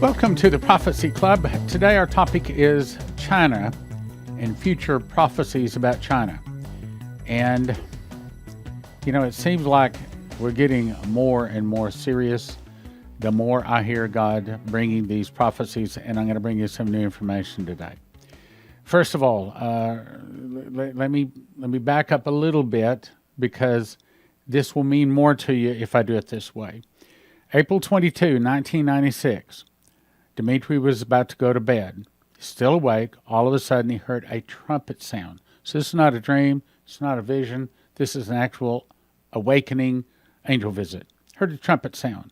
Welcome to the Prophecy Club. Today our topic is China and future prophecies about China. And, it seems like we're getting more and more serious the more I hear God bringing these prophecies, and I'm going to bring you some new information today. First of all, let me back up a little bit because this will mean more to you if I do it this way. April 22, 1996. Dimitri was about to go to bed. Still awake, all of a sudden he heard a trumpet sound. So this is not a dream, it's not a vision, this is an actual awakening angel visit. Heard a trumpet sound.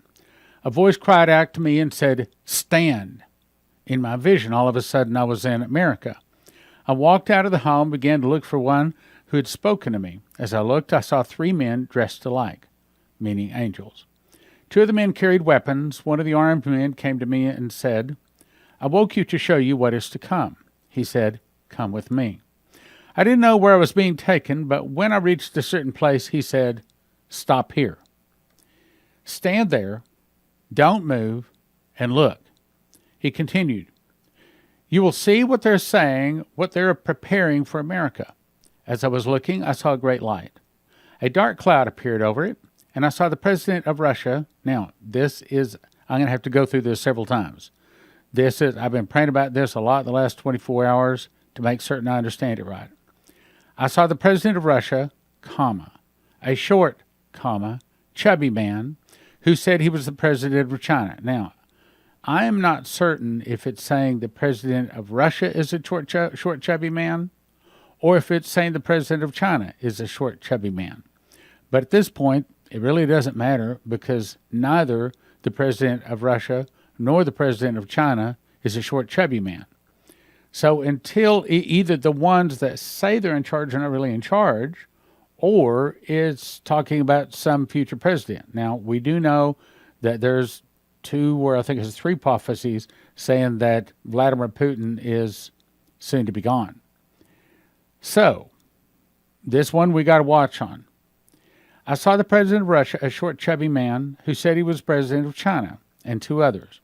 A voice cried out to me and said, "Stand." In my vision, all of a sudden I was in America. I walked out of the home, began to look for one who had spoken to me. As I looked, I saw three men dressed alike, meaning angels. Two of the men carried weapons. One of the armed men came to me and said, "I woke you to show you what is to come." He said, "Come with me." I didn't know where I was being taken, but when I reached a certain place, he said, "Stop here. Stand there, don't move, and look." He continued, "You will see what they're saying, what they're preparing for America." As I was looking, I saw a great light. A dark cloud appeared over it, and I saw the president of Russia. Now, I'm going to have to go through this several times. I've been praying about this a lot the last 24 hours to make certain I understand it right. I saw the president of Russia, a short, chubby man who said he was the president of China. Now, I am not certain if it's saying the president of Russia is a short, chubby man, or if it's saying the president of China is a short, chubby man. But at this point, it really doesn't matter because neither the president of Russia nor the president of China is a short, chubby man. So until either the ones that say they're in charge are not really in charge, or it's talking about some future president. Now, we do know that there's three prophecies saying that Vladimir Putin is soon to be gone. So, this one we got to watch on. I saw the president of Russia, a short, chubby man, who said he was president of China, and two others.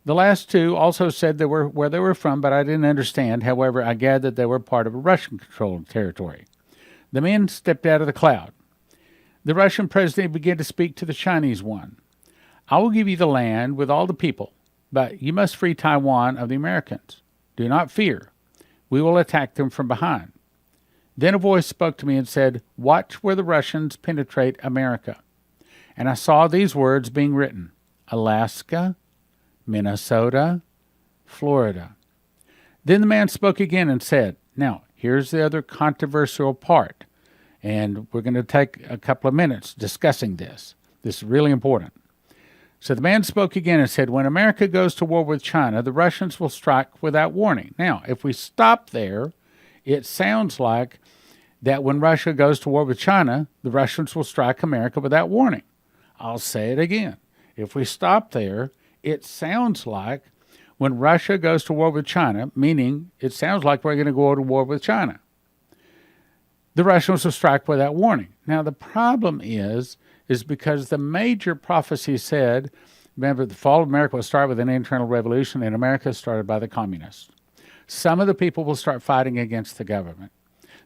The last two also said where they were from, but I didn't understand. However, I gathered they were part of a Russian-controlled territory. The men stepped out of the cloud. The Russian president began to speak to the Chinese one. "I will give you the land with all the people, but you must free Taiwan of the Americans. Do not fear. We will attack them from behind." Then a voice spoke to me and said, "Watch where the Russians penetrate America." And I saw these words being written: Alaska, Minnesota, Florida. Then the man spoke again and said, now, here's the other controversial part, and we're going to take a couple of minutes discussing this. This is really important. So the man spoke again and said, "When America goes to war with China, the Russians will strike without warning." Now, if we stop there, it sounds like that when Russia goes to war with China, the Russians will strike America without warning. I'll say it again. If we stop there, it sounds like when Russia goes to war with China, meaning it sounds like we're going to go to war with China, the Russians will strike without warning. Now, the problem is because the major prophecy said, remember, the fall of America will start with an internal revolution, and America started by the communists. Some of the people will start fighting against the government.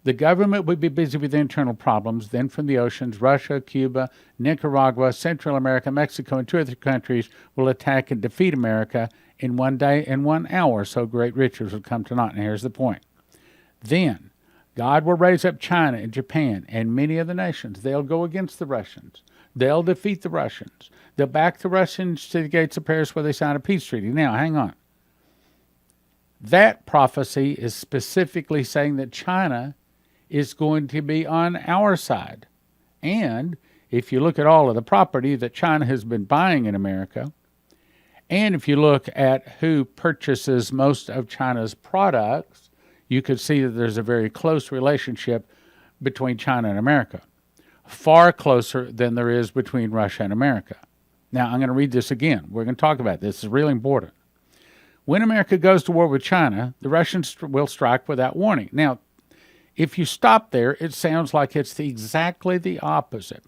The government would be busy with internal problems. Then from the oceans, Russia, Cuba, Nicaragua, Central America, Mexico, and two other countries will attack and defeat America in 1 day and 1 hour, so great riches would come to naught. And here's the point. Then God will raise up China and Japan and many other nations. They'll go against the Russians. They'll defeat the Russians. They'll back the Russians to the gates of Paris where they sign a peace treaty. Now, hang on. That prophecy is specifically saying that China is going to be on our side. And if you look at all of the property that China has been buying in America, and if you look at who purchases most of China's products, you could see that there's a very close relationship between China and America, far closer than there is between Russia and America. Now, I'm going to read this again. We're going to talk about this. It's really important. When America goes to war with China, the Russians will strike without warning. Now, if you stop there, it sounds like it's exactly the opposite,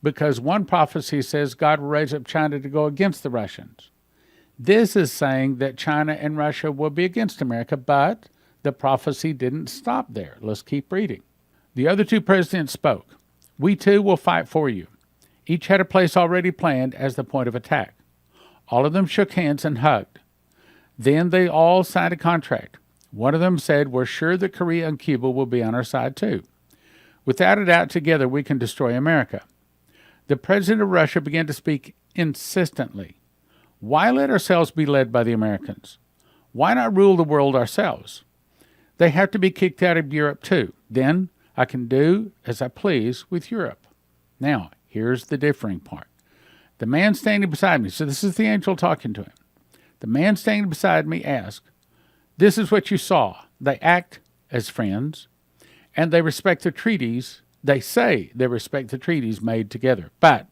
because one prophecy says God will raise up China to go against the Russians. This is saying that China and Russia will be against America, but the prophecy didn't stop there. Let's keep reading. The other two presidents spoke. We too will fight for you. Each had a place already planned as the point of attack. All of them shook hands and hugged. Then they all signed a contract. One of them said, we're sure that Korea and Cuba will be on our side too. Without a doubt, together we can destroy America. The president of Russia began to speak insistently. Why let ourselves be led by the Americans? Why not rule the world ourselves? They have to be kicked out of Europe too. Then I can do as I please with Europe. Now, here's the differing part. The man standing beside me, so this is the angel talking to him. The man standing beside me asked, this is what you saw. They act as friends, and they respect the treaties. They say they respect the treaties made together. But,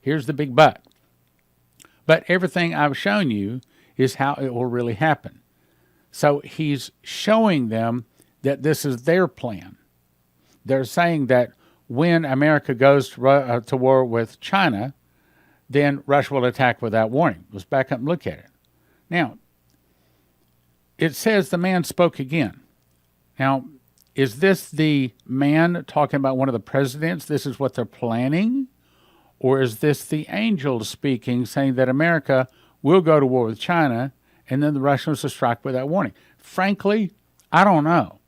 here's the big but. But everything I've shown you is how it will really happen. So he's showing them that this is their plan. They're saying that when America goes to war with China, then Russia will attack without warning. Let's back up and look at it. Now, it says the man spoke again. Now, is this the man talking about one of the presidents? This is what they're planning? Or is this the angel speaking, saying that America will go to war with China and then the Russians will strike without warning? Frankly, I don't know.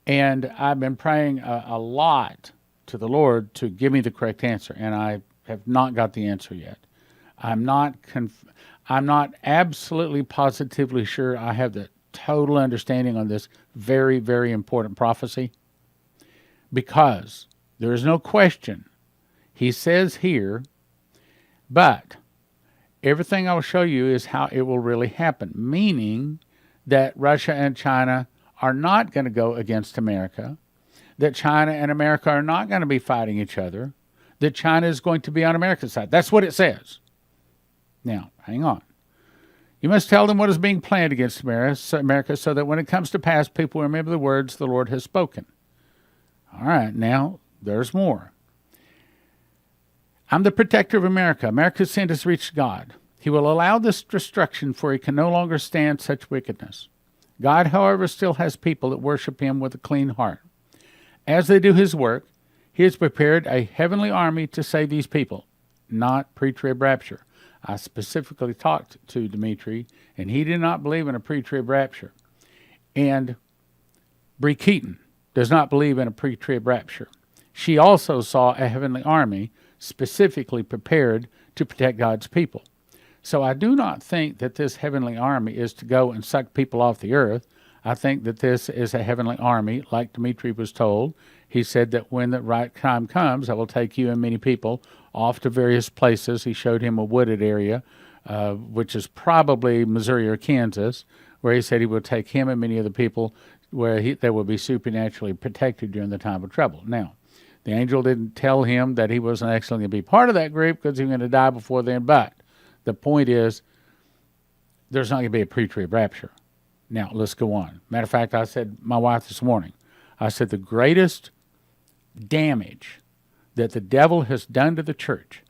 And I've been praying a lot to the Lord to give me the correct answer, and I have not got the answer yet. I'm not absolutely positively sure I have the total understanding on this very, very important prophecy, because there is no question. He says here, but everything I will show you is how it will really happen, meaning that Russia and China are not going to go against America, that China and America are not going to be fighting each other, that China is going to be on America's side. That's what it says. Now, hang on. You must tell them what is being planned against America so that when it comes to pass, people remember the words the Lord has spoken. All right, now there's more. I'm the protector of America. America's sin has reached God. He will allow this destruction, for he can no longer stand such wickedness. God, however, still has people that worship him with a clean heart. As they do his work, he has prepared a heavenly army to save these people, not pre-trib rapture. I specifically talked to Dimitri, and he did not believe in a pre-trib rapture. And Bree Keaton does not believe in a pre-trib rapture. She also saw a heavenly army specifically prepared to protect God's people. So I do not think that this heavenly army is to go and suck people off the earth. I think that this is a heavenly army, like Dimitri was told. He said that when the right time comes, I will take you and many people off to various places. He showed him a wooded area, which is probably Missouri or Kansas, where he said he would take him and many of the people where they will be supernaturally protected during the time of trouble. Now, the angel didn't tell him that he wasn't actually going to be part of that group because he was going to die before then. But the point is, there's not going to be a pre-trib rapture. Now, let's go on. Matter of fact, I said my wife this morning, I said the greatest damage that the devil has done to the church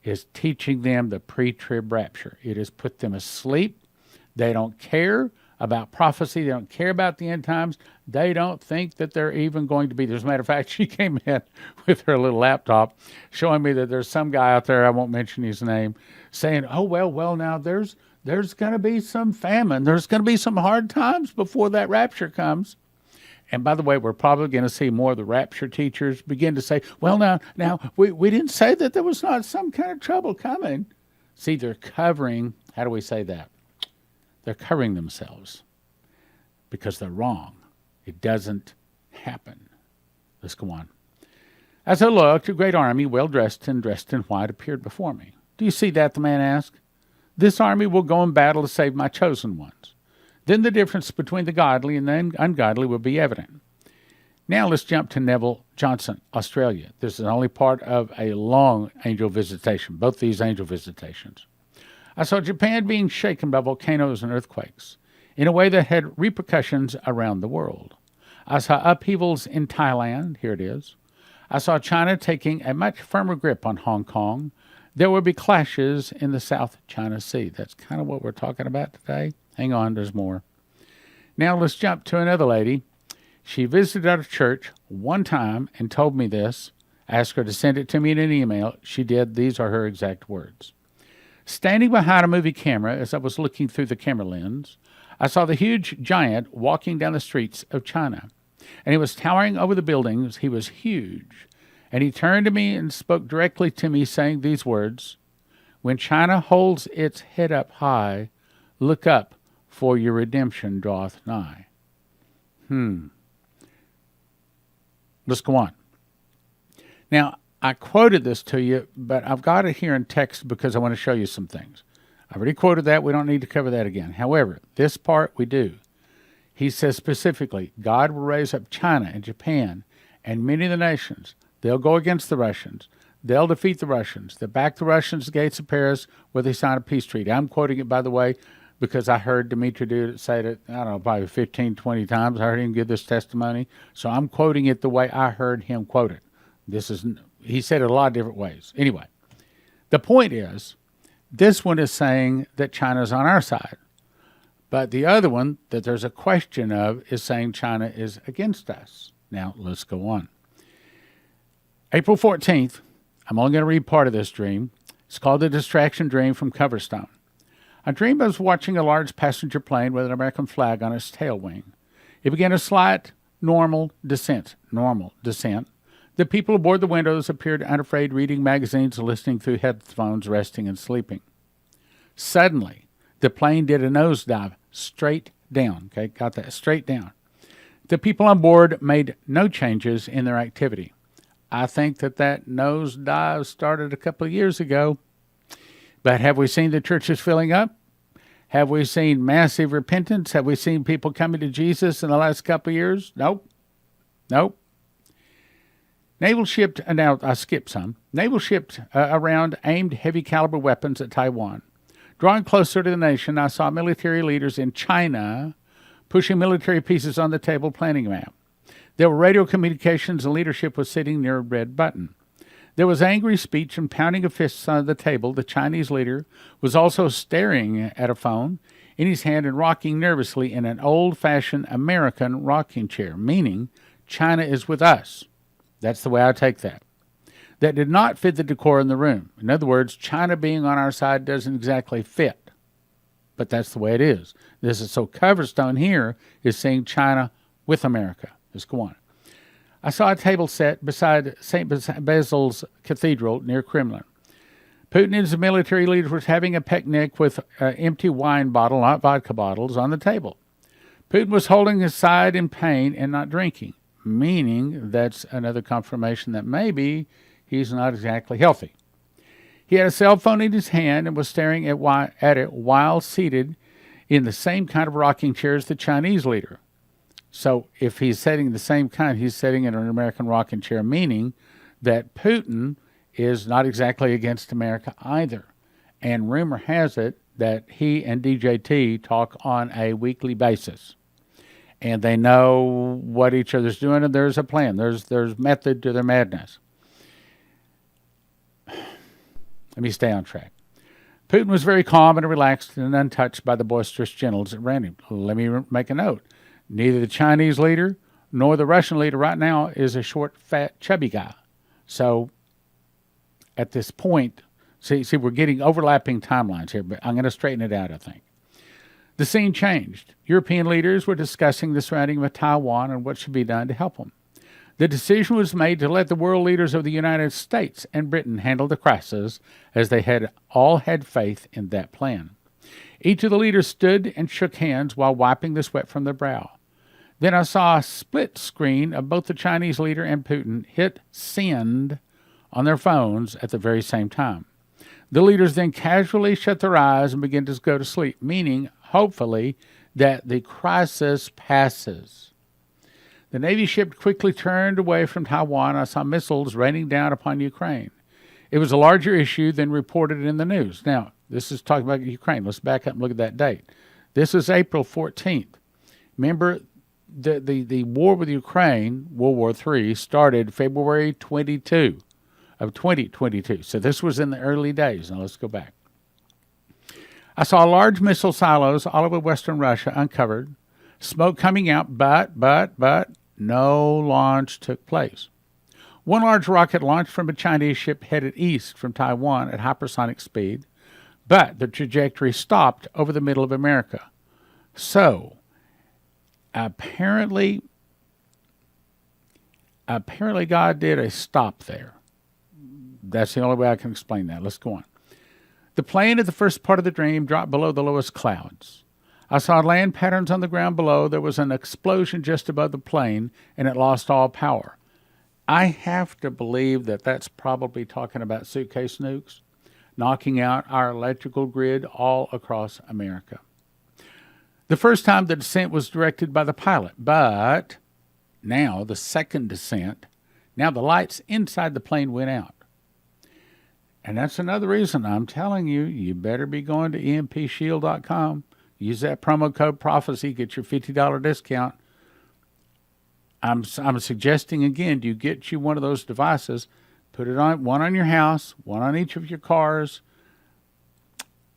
is teaching them the pre-trib rapture. It has put them asleep. They don't care about prophecy. They don't care about the end times. They don't think that they're even going to be there. As a matter of fact, she came in with her little laptop showing me that there's some guy out there, I won't mention his name, saying, oh, well, now there's going to be some famine. There's going to be some hard times before that rapture comes. And by the way, we're probably going to see more of the rapture teachers begin to say, well, now we didn't say that there was not some kind of trouble coming. See, they're covering, how do we say that? They're covering themselves because they're wrong. It doesn't happen. Let's go on. As I looked, a great army, well dressed and dressed in white, appeared before me. Do you see that? The man asked. This army will go in battle to save my chosen ones. Then the difference between the godly and the ungodly will be evident. Now let's jump to Neville Johnson, Australia. This is only part of a long angel visitation, both these angel visitations. I saw Japan being shaken by volcanoes and earthquakes in a way that had repercussions around the world. I saw upheavals in Thailand. Here it is. I saw China taking a much firmer grip on Hong Kong There will be clashes in the South China Sea. That's kind of what we're talking about today. Hang on, there's more. Now let's jump to another lady. She visited our church one time and told me this. I asked her to send it to me in an email. She did. These are her exact words. Standing behind a movie camera as I was looking through the camera lens, I saw the huge giant walking down the streets of China. And he was towering over the buildings. He was huge. And he turned to me and spoke directly to me, saying these words, "When China holds its head up high, look up, for your redemption draweth nigh." Let's go on. Now, I quoted this to you, but I've got it here in text because I want to show you some things. I already quoted that. We don't need to cover that again. However, this part we do. He says specifically, God will raise up China and Japan and many of the nations. They'll go against the Russians. They'll defeat the Russians. They'll back the Russians to the gates of Paris where they sign a peace treaty. I'm quoting it, by the way, because I heard Dimitri say it, I don't know, probably 15, 20 times. I heard him give this testimony. So I'm quoting it the way I heard him quote it. He said it a lot of different ways. Anyway, the point is, this one is saying that China's on our side. But the other one that there's a question of is saying China is against us. Now, let's go on. April 14th, I'm only going to read part of this dream. It's called the Distraction Dream from Coverstone. I dreamed I was watching a large passenger plane with an American flag on its tail wing. It began a slight, normal descent. The people aboard the windows appeared unafraid, reading magazines and listening through headphones, resting and sleeping. Suddenly, the plane did a nosedive straight down. Okay, got that? Straight down. The people on board made no changes in their activity. I think that nosedive started a couple of years ago. But have we seen the churches filling up? Have we seen massive repentance? Have we seen people coming to Jesus in the last couple of years? Nope. Naval shipped, now I skipped some. Naval shipped around aimed heavy caliber weapons at Taiwan. Drawing closer to the nation, I saw military leaders in China pushing military pieces on the table, planning a map. There were radio communications and leadership was sitting near a red button. There was angry speech and pounding of fists on the table. The Chinese leader was also staring at a phone in his hand and rocking nervously in an old-fashioned American rocking chair, meaning China is with us. That's the way I take that. That did not fit the decor in the room. In other words, China being on our side doesn't exactly fit. But that's the way it is. So Coverstone here is saying China with America. Let's go on. I saw a table set beside St. Basil's Cathedral near Kremlin. Putin and his military leaders were having a picnic with an empty wine bottle, not vodka bottles, on the table. Putin was holding his side in pain and not drinking, meaning that's another confirmation that maybe he's not exactly healthy. He had a cell phone in his hand and was staring at it while seated in the same kind of rocking chair as the Chinese leader. So if he's setting the same kind, he's sitting in an American rocking chair, meaning that Putin is not exactly against America either. And rumor has it that he and DJT talk on a weekly basis. And they know what each other's doing, and there's a plan. There's method to their madness. Let me stay on track. Putin was very calm and relaxed and untouched by the boisterous generals that ran him. Let me make a note. Neither the Chinese leader nor the Russian leader right now is a short, fat, chubby guy. So at this point, see, we're getting overlapping timelines here, but I'm going to straighten it out, I think. The scene changed. European leaders were discussing the surrounding of Taiwan and what should be done to help them. The decision was made to let the world leaders of the United States and Britain handle the crisis, as they had all had faith in that plan. Each of the leaders stood and shook hands while wiping the sweat from their brow. Then I saw a split screen of both the Chinese leader and Putin hit send on their phones at the very same time. The leaders then casually shut their eyes and began to go to sleep, meaning, hopefully, that the crisis passes. The Navy ship quickly turned away from Taiwan. I saw missiles raining down upon Ukraine. It was a larger issue than reported in the news. Now, this is talking about Ukraine. Let's back up and look at that date. This is April 14th. Remember, the war with Ukraine, World War III, started February 22 of 2022. So this was in the early days. Now let's go back. I saw large missile silos all over western Russia uncovered, smoke coming out, but no launch took place. One large rocket launched from a Chinese ship headed east from Taiwan at hypersonic speed, but the trajectory stopped over the middle of America. So, apparently God did a stop there. That's the only way I can explain that. Let's go on. The plane at the first part of the dream dropped below the lowest clouds. I saw land patterns on the ground below. There was an explosion just above the plane, and it lost all power. I have to believe that that's probably talking about suitcase nukes, knocking out our electrical grid all across America. The first time the descent was directed by the pilot, but now the second descent, now the lights inside the plane went out. And that's another reason I'm telling you, you better be going to EMPShield.com. Use that promo code PROPHECY, get your $50 discount. I'm suggesting again, you get you one of those devices, put it on, one on your house, one on each of your cars.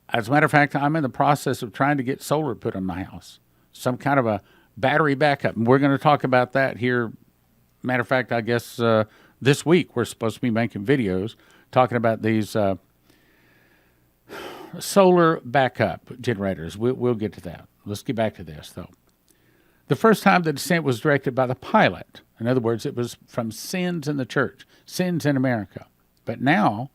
As a matter of fact, I'm in the process of trying to get solar put on my house, some kind of a battery backup. And we're going to talk about that here. Matter of fact, I guess this week we're supposed to be making videos talking about these solar backup generators. We'll get to that. Let's get back to this, though. The first time the descent was directed by the pilot. In other words, it was from sins in the church, sins in America. But now,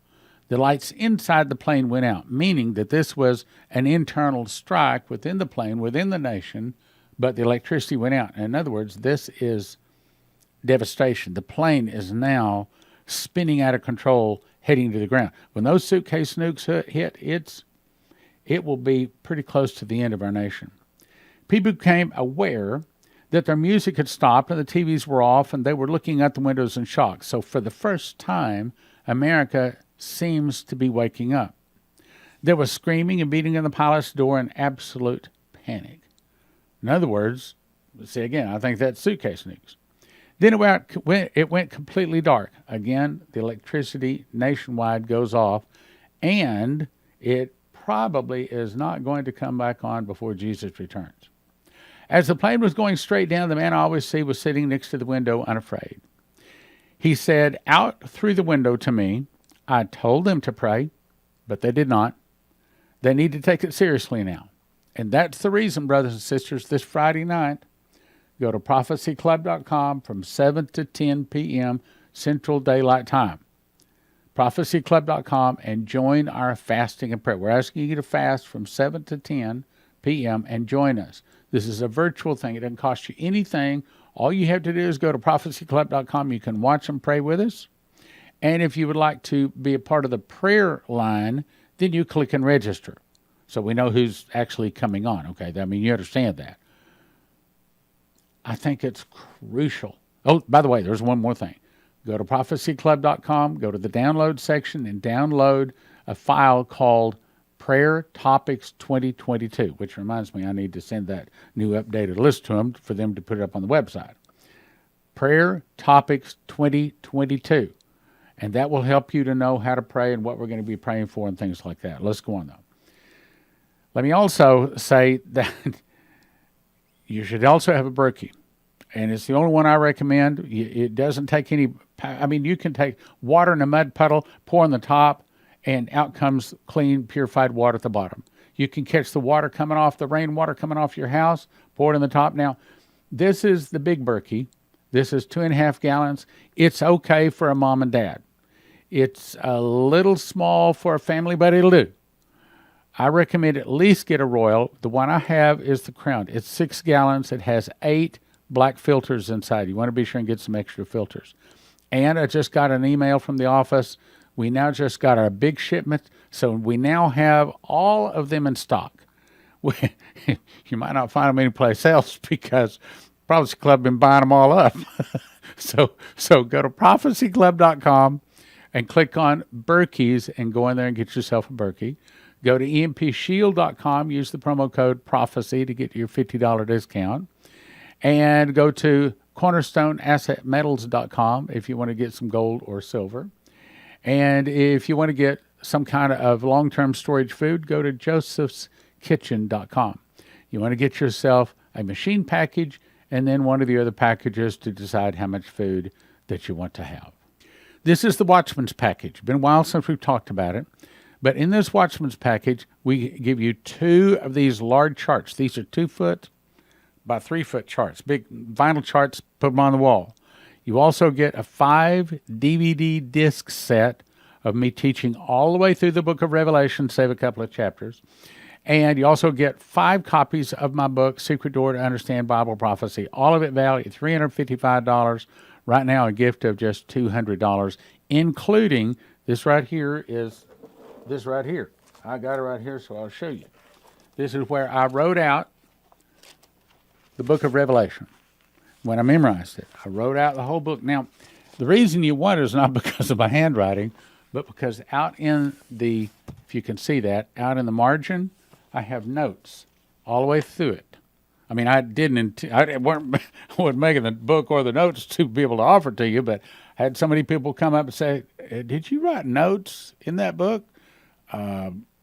the lights inside the plane went out, meaning that this was an internal strike within the plane, within the nation, but the electricity went out. In other words, this is devastation. The plane is now spinning out of control, heading to the ground. When those suitcase nukes hit, it will be pretty close to the end of our nation. People became aware that their music had stopped and the TVs were off, and they were looking out the windows in shock. So for the first time, America seems to be waking up. There was screaming and beating on the pilot's door in absolute panic. In other words, see again, I think that's suitcase nukes. Then it went completely dark. Again, the electricity nationwide goes off, and it probably is not going to come back on before Jesus returns. As the plane was going straight down, the man I always see was sitting next to the window, unafraid. He said out through the window to me, I told them to pray, but they did not. They need to take it seriously now. And that's the reason, brothers and sisters, this Friday night, go to prophecyclub.com from 7 to 10 p.m. Central Daylight Time. prophecyclub.com and join our fasting and prayer. We're asking you to fast from 7 to 10 p.m. and join us. This is a virtual thing. It doesn't cost you anything. All you have to do is go to prophecyclub.com. You can watch and pray with us. And if you would like to be a part of the prayer line, then you click and register. So we know who's actually coming on. Okay, I mean, you understand that. I think it's crucial. Oh, by the way, there's one more thing. Go to prophecyclub.com, go to the download section, and download a file called Prayer Topics 2022, which reminds me I need to send that new updated list to them for them to put it up on the website. Prayer Topics 2022. And that will help you to know how to pray and what we're going to be praying for and things like that. Let's go on, though. Let me also say that you should also have a Berkey. And it's the only one I recommend. It doesn't take any, I mean, you can take water in a mud puddle, pour on the top, and out comes clean, purified water at the bottom. You can catch the water coming off, the rainwater coming off your house, pour it in the top. Now, this is the big Berkey. This is 2.5 gallons. It's okay for a mom and dad. It's a little small for a family, but it'll do. I recommend at least get a Royal. The one I have is the Crown. It's 6 gallons. It has 8 black filters inside. You want to be sure and get some extra filters. And I just got an email from the office. We now just got our big shipment, so we now have all of them in stock. You might not find them anyplace else because Prophecy Club been buying them all up. So go to prophecyclub.com and click on Berkeys and go in there and get yourself a Berkey. Go to EMPShield.com, use the promo code PROPHECY to get your $50 discount. And go to cornerstoneassetmetals.com if you want to get some gold or silver. And if you want to get some kind of long-term storage food, go to josephskitchen.com. You want to get yourself a machine package and then one of the other packages to decide how much food that you want to have. This is the Watchmen's package. Been a while since we've talked about it. But in this Watchmen's package, we give you 2 of these large charts. These are 2 foot by 3 foot charts, big vinyl charts, put them on the wall. You also get a 5 DVD disc set of me teaching all the way through the book of Revelation, save a couple of chapters. And you also get 5 copies of my book, Secret Door to Understand Bible Prophecy. All of it valued at $355. Right now, a gift of just $200, including this right here is this right here. I got it right here, so I'll show you. This is where I wrote out the book of Revelation. When I memorized it, I wrote out the whole book. Now, the reason you want it is not because of my handwriting, but because out in the, if you can see that, out in the margin, I have notes all the way through it. I mean, I wasn't making the book or the notes to be able to offer to you, but I had so many people come up and say, did you write notes in that book?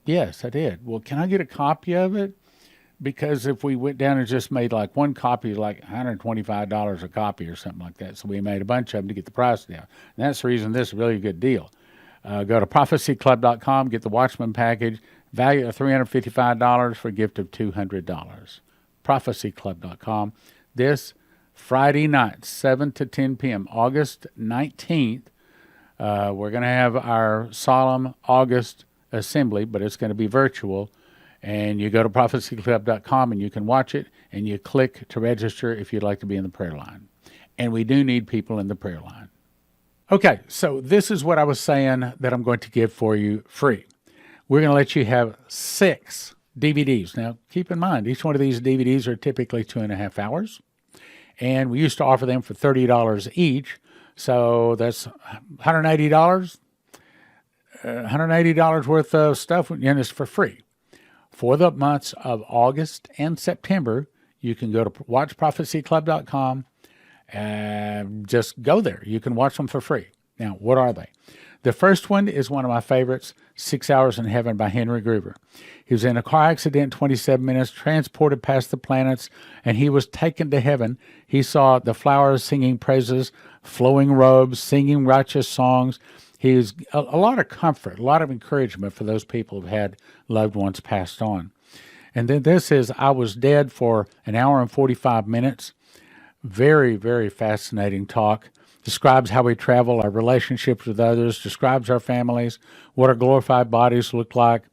Yes, I did. Well, can I get a copy of it? Because if we went down and just made like one copy, like $125 a copy or something like that. So we made a bunch of them to get the price down. And that's the reason this is really a good deal. Go to prophecyclub.com, get the Watchman package, value of $355 for a gift of $200. prophecyclub.com. This Friday night, 7 to 10 p.m., August 19th, we're going to have our solemn August assembly, but it's going to be virtual. And you go to prophecyclub.com and you can watch it, and you click to register if you'd like to be in the prayer line. And we do need people in the prayer line. Okay, so this is what I was saying that I'm going to give for you free. We're going to let you have 6 DVDs. Now, keep in mind, each one of these DVDs are typically 2.5 hours. And we used to offer them for $30 each. So that's $180. $180 worth of stuff, and it's for free. For the months of August and September, you can go to watchprophecyclub.com and just go there. You can watch them for free. Now, what are they? The first one is one of my favorites, 6 Hours in Heaven by Henry Gruver. He was in a car accident, 27 minutes, transported past the planets, and he was taken to heaven. He saw the flowers singing praises, flowing robes, singing righteous songs. He's a lot of comfort, a lot of encouragement for those people who've had loved ones passed on. And then this is I Was Dead for an hour and 45 minutes. Very, very fascinating talk. Describes how we travel, our relationships with others, describes our families, what our glorified bodies look like.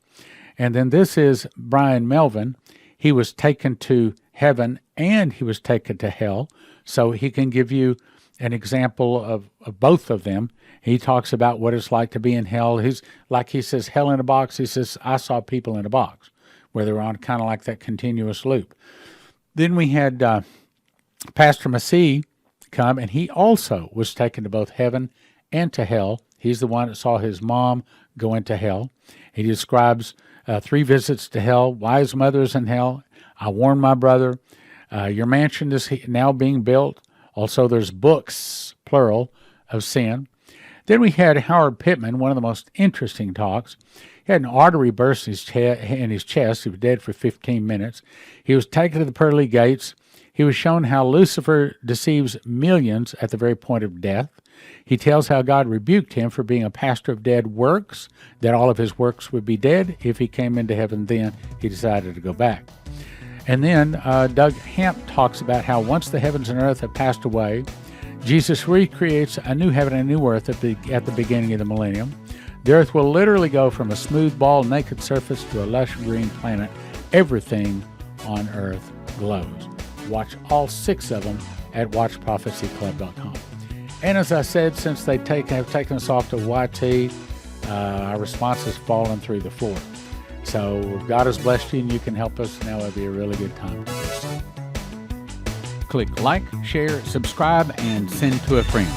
And then this is Brian Melvin. He was taken to heaven and he was taken to hell. So he can give you an example of both of them. He talks about what it's like to be in hell. He's like he says, hell in a box. He says, I saw people in a box, where they're on kind of like that continuous loop. Then we had Pastor Massey come, and he also was taken to both heaven and to hell. He's the one that saw his mom go into hell. He describes 3 visits to hell, wise mothers in hell. I warned my brother. Your mansion is now being built. Also, there's books, plural, of sin. Then we had Howard Pittman, one of the most interesting talks. He had an artery burst in his chest. He was dead for 15 minutes. He was taken to the pearly gates. He was shown how Lucifer deceives millions at the very point of death. He tells how God rebuked him for being a pastor of dead works, that all of his works would be dead. If he came into heaven then, he decided to go back. And then Doug Hamp talks about how once the heavens and earth have passed away, Jesus recreates a new heaven and a new earth at the beginning of the millennium. The earth will literally go from a smooth ball, naked surface to a lush green planet. Everything on earth glows. Watch all 6 of them at watchprophecyclub.com. And as I said, since they have taken us off to YT, our response has fallen through the floor. So if God has blessed you and you can help us, now would be a really good time to do so. Click like, share, subscribe, and send to a friend.